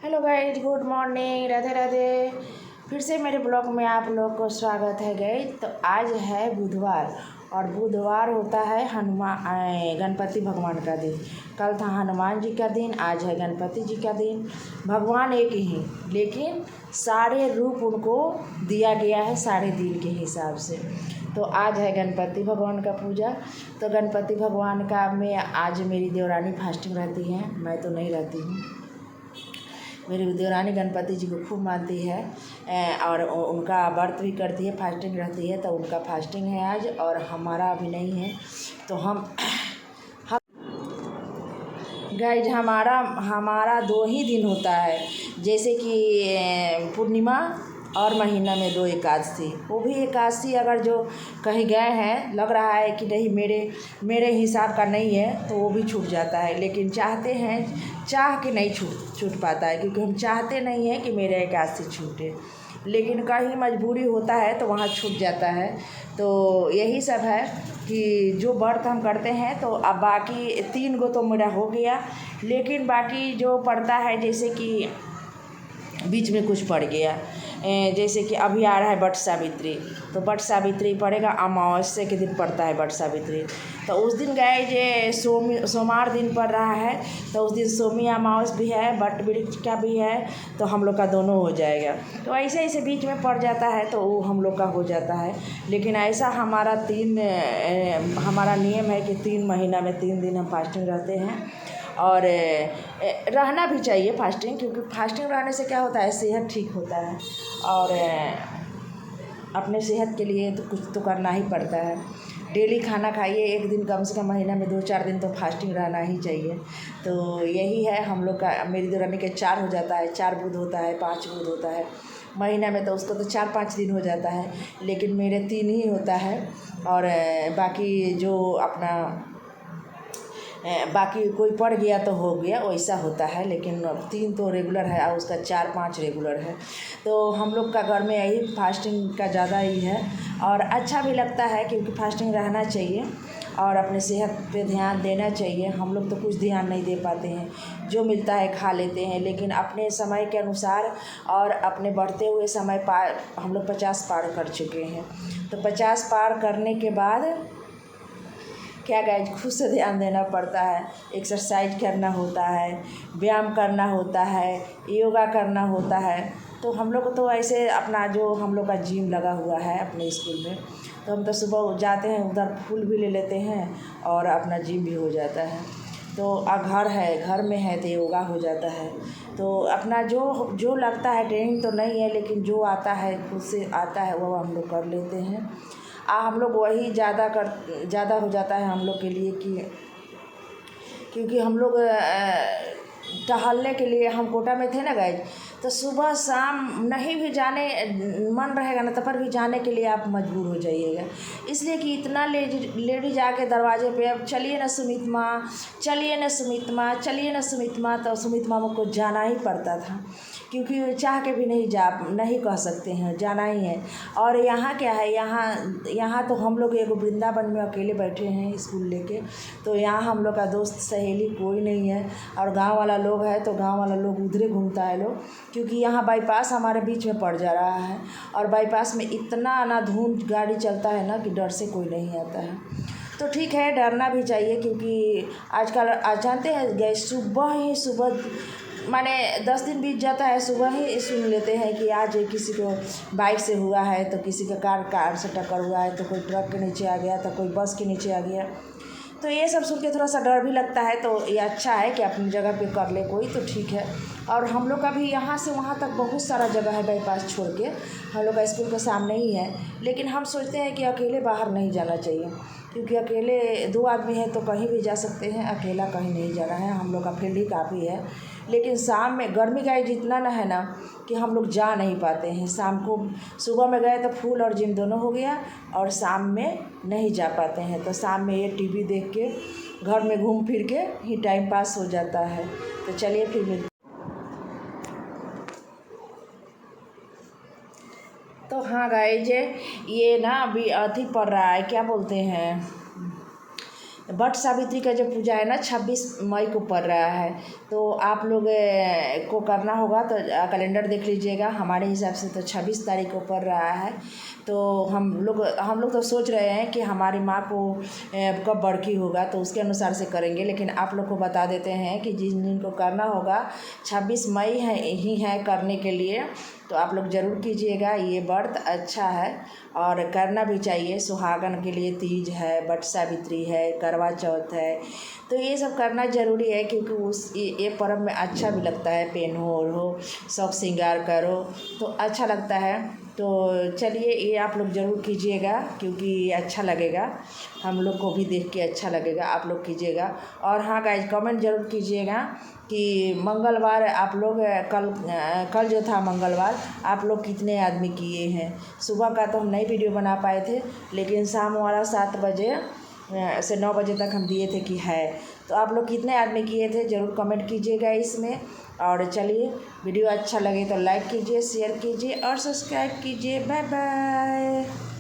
Hello guys, good morning, Radhe Radhe. फिर से मेरे ब्लॉग में आप लोग को स्वागत है गाइज। तो आज है बुधवार और बुधवार होता है गणपति भगवान का दिन। कल था हनुमान जी का दिन, आज है गणपति जी का दिन। भगवान एक ही, लेकिन सारे रूप उनको दिया गया है सारे दिन के हिसाब से। तो आज है गणपति भगवान का पूजा। तो गणपति भगवान का में आज मेरी देवरानी फास्टिंग रहती है, मैं तो नहीं रहती हूँ। मेरी देवरानी गणपति जी को खूब मानती है और उनका व्रत भी करती है, फास्टिंग रहती है। तो उनका फास्टिंग है आज और हमारा अभी नहीं है। तो हम गाइज हमारा 2 ही दिन होता है, जैसे कि पूर्णिमा और महीना में 2 एकादशी। वो भी एकादशी अगर जो कहीं गए हैं, लग रहा है कि नहीं मेरे हिसाब का नहीं है, तो वो भी छूट जाता है। लेकिन चाहते हैं, चाह के नहीं छूट पाता है, क्योंकि हम चाहते नहीं हैं कि मेरे एकादशी छूटे, लेकिन कहीं मजबूरी होता है तो वहाँ छूट जाता है। तो यही सब है कि जो व्रत हम करते हैं। तो अब बाकी 3 गो तो मेरा हो गया, लेकिन बाकी जो पड़ता है, जैसे कि बीच में कुछ पड़ गया, जैसे कि अभी आ रहा है वट सावित्री। तो वट सावित्री पड़ेगा, अमावस्या के दिन पड़ता है वट सावित्री। तो उस दिन गए जे सोमवार दिन पड़ रहा है, तो उस दिन सोमी अमावस भी है, वट वृक्ष का भी है। तो हम लोग का दोनों हो जाएगा। तो ऐसे ऐसे बीच में पड़ जाता है, तो वो हम लोग का हो जाता है। लेकिन ऐसा हमारा नियम है कि 3 महीना में 3 दिन हम फास्टिंग रहते हैं। और रहना भी चाहिए फास्टिंग, क्योंकि फास्टिंग रहने से क्या होता है, सेहत ठीक होता है। और अपने सेहत के लिए तो कुछ तो करना ही पड़ता है। डेली खाना खाइए, एक दिन कम से कम महीना में 2-4 दिन तो फास्टिंग रहना ही चाहिए। तो यही है हम लोग का। मेरी देवरानी के 4 हो जाता है, 4 बुध होता है, 5 बुध होता है महीना में, तो उसको तो 4-5 दिन हो जाता है। लेकिन मेरे 3 ही होता है। और बाकी जो अपना बाकी कोई पड़ गया तो हो गया, वैसा होता है। लेकिन 3 तो रेगुलर है और उसका 4-5 रेगुलर है। तो हम लोग का घर में यही फास्टिंग का ज़्यादा ही है और अच्छा भी लगता है, क्योंकि फास्टिंग रहना चाहिए और अपने सेहत पे ध्यान देना चाहिए। हम लोग तो कुछ ध्यान नहीं दे पाते हैं, जो मिलता है खा लेते हैं। लेकिन अपने समय के अनुसार और अपने बढ़ते हुए समय पार हम लोग 50 पार कर चुके हैं। तो 50 पार करने के बाद क्या गाइज, खुद से ध्यान देना पड़ता है। एक्सरसाइज करना होता है, व्यायाम करना होता है, योगा करना होता है। तो हम लोग तो ऐसे अपना जो हम लोग का जिम लगा हुआ है अपने स्कूल में, तो हम तो सुबह जाते हैं, उधर फूल भी ले लेते हैं और अपना जिम भी हो जाता है। तो घर में है तो योगा हो जाता है। तो अपना जो लगता है, ट्रेनिंग तो नहीं है, लेकिन जो आता है खुद से आता है वो हम लोग कर लेते हैं। हम लोग वही ज़्यादा हो जाता है हम लोग के लिए, क्योंकि हम लोग टहलने के लिए हम कोटा में थे ना गाइज। तो सुबह शाम नहीं भी जाने मन रहेगा ना, तो पर भी जाने के लिए आप मजबूर हो जाइएगा। इसलिए कि इतना लेडीज आके दरवाजे पे, अब चलिए ना सुमित माँ, चलिए ना सुमित माँ, चलिए ना सुमित माँ। तो सुमित माँ को जाना ही पड़ता था, क्योंकि चाह के भी नहीं कह सकते हैं, जाना ही है। और यहाँ क्या है, यहाँ तो हम लोग एक वृंदावन में अकेले बैठे हैं स्कूल लेके। तो यहाँ हम लोग का दोस्त सहेली कोई नहीं है। और गांव वाला लोग है, तो गांव वाला लोग उधरे घूमता है लोग, क्योंकि यहाँ बाईपास हमारे बीच में पड़ जा रहा है। और बाईपास में इतना ना धुंध गाड़ी चलता है ना, कि डर से कोई नहीं आता है। तो ठीक है, डरना भी चाहिए, क्योंकि आजकल आज जानते हैं गए सुबह माने 10 दिन बीत जाता है, सुबह ही सुन लेते हैं कि आज किसी को बाइक से हुआ है, तो किसी का कार से टक्कर हुआ है, तो कोई ट्रक के नीचे आ गया, तो कोई बस के नीचे आ गया। तो ये सब सुन के थोड़ा सा डर भी लगता है। तो ये अच्छा है कि अपनी जगह पे कर ले कोई, तो ठीक है। और हम लोग का भी यहाँ से वहाँ तक बहुत सारा जगह है बाईपास छोड़ के, हम लोग का स्कूल के सामने ही है। लेकिन हम सोचते हैं कि अकेले बाहर नहीं जाना चाहिए, क्योंकि अकेले 2 आदमी हैं तो कहीं भी जा सकते हैं, अकेला कहीं नहीं जाना है। हम लोग का फील्ड ही काफ़ी है। लेकिन शाम में गर्मी का जितना ना है ना, कि हम लोग जा नहीं पाते हैं शाम को। सुबह में गए तो फूल और जिम दोनों हो गया, और शाम में नहीं जा पाते हैं। तो शाम में ये टीवी देख के, घर में घूम फिर के ही टाइम पास हो जाता है। तो चलिए फिर मिलते। तो हाँ गाइज, ये ना अभी अथी पड़ रहा है, क्या बोलते हैं, वट सावित्री का जो पूजा है ना 26 मई को पड़ रहा है, तो आप लोग को करना होगा तो कैलेंडर देख लीजिएगा। हमारे हिसाब से तो 26 तारीख को पड़ रहा है। तो हम लोग तो सोच रहे हैं कि हमारी माँ को कब बरकी होगा तो उसके अनुसार से करेंगे, लेकिन आप लोग को बता देते हैं कि जिन जिन को करना होगा 26 मई ही है करने के लिए, तो आप लोग ज़रूर कीजिएगा। ये व्रत अच्छा है और करना भी चाहिए। सुहागन के लिए तीज है, वट सावित्री है, करवा चौथ है, तो ये सब करना ज़रूरी है, क्योंकि ये पर्व में अच्छा भी लगता है। पहनो ओढ़ो, सब श्रृंगार करो तो अच्छा लगता है। तो चलिए ये आप लोग ज़रूर कीजिएगा, क्योंकि अच्छा लगेगा, हम लोग को भी देख के अच्छा लगेगा। आप लोग कीजिएगा। और हाँ गाइज, कमेंट ज़रूर कीजिएगा कि मंगलवार आप लोग कल जो था मंगलवार, आप लोग कितने आदमी किए हैं। सुबह का तो हम नई वीडियो बना पाए थे, लेकिन शाम वाला 7 बजे से 9 बजे तक हम दिए थे कि है। तो आप लोग कितने आदमी किए थे ज़रूर कमेंट कीजिएगा इसमें। और चलिए, वीडियो अच्छा लगे तो लाइक कीजिए, शेयर कीजिए और सब्सक्राइब कीजिए। Bye bye.